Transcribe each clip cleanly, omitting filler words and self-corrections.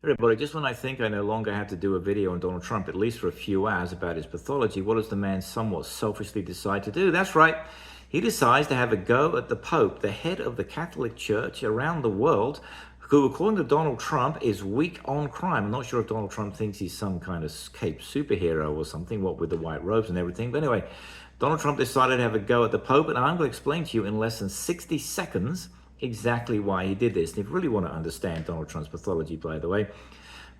Everybody, just when I think I no longer have to do a video on Donald Trump, at least for a few hours, about his pathology, what does the man somewhat selfishly decide to do? That's right. He decides to have a go at the Pope, the head of the Catholic Church around the world, who, according to Donald Trump, is weak on crime. I'm not sure if Donald Trump thinks he's some kind of cape superhero or something, what with the white robes and everything. But anyway, Donald Trump decided to have a go at the Pope, and I'm going to explain to you in less than 60 seconds exactly why he did this. And if you really want to understand Donald Trump's pathology, by the way,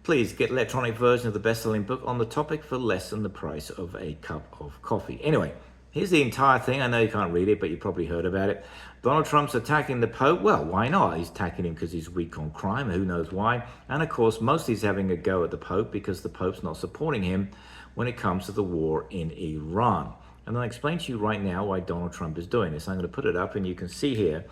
please get electronic version of the best-selling book on the topic for less than the price of a cup of coffee. Anyway, here's the entire thing. I know you can't read it, but you probably heard about it. Donald Trump's attacking the Pope. Well, why not? He's attacking him because he's weak on crime. Who knows why? And of course, mostly he's having a go at the Pope because the Pope's not supporting him when it comes to the war in Iran. And I'll explain to you right now why Donald Trump is doing this. I'm going to put it up and you can see here.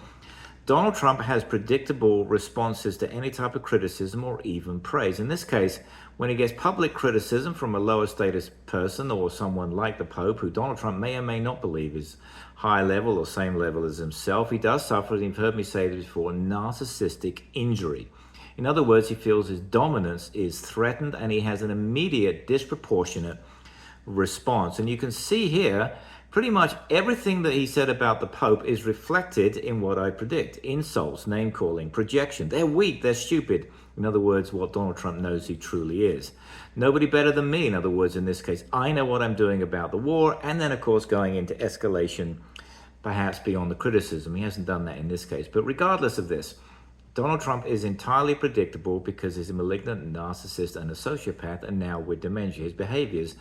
Donald Trump has predictable responses to any type of criticism or even praise. In this case, when he gets public criticism from a lower status person or someone like the Pope, who Donald Trump may or may not believe is high level or same level as himself, he does suffer, you've heard me say this before, narcissistic injury. In other words, he feels his dominance is threatened and he has an immediate disproportionate response. And you can see here, pretty much everything that he said about the Pope is reflected in what I predict. Insults, name-calling, projection. They're weak, they're stupid. In other words, what Donald Trump knows he truly is. Nobody better than me, in other words, in this case. I know what I'm doing about the war, and then, of course, going into escalation, perhaps beyond the criticism. He hasn't done that in this case. But regardless of this, Donald Trump is entirely predictable because he's a malignant narcissist and a sociopath, and now with dementia. His behaviors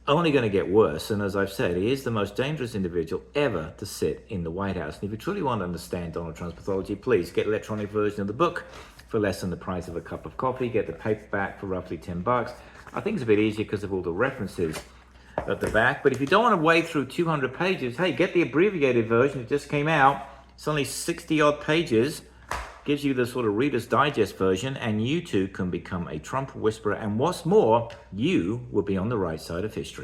only going to get worse. And as I've said, he is the most dangerous individual ever to sit in the White House. And if you truly want to understand Donald Trump's pathology, please get electronic version of the book for less than the price of a cup of coffee. Get the paperback for roughly $10. I think it's a bit easier because of all the references at the back. But if you don't want to wade through 200 pages, hey, get the abbreviated version. It just came out. It's only 60 odd pages. Gives you the sort of Reader's Digest version, and you too can become a Trump whisperer. And what's more, you will be on the right side of history.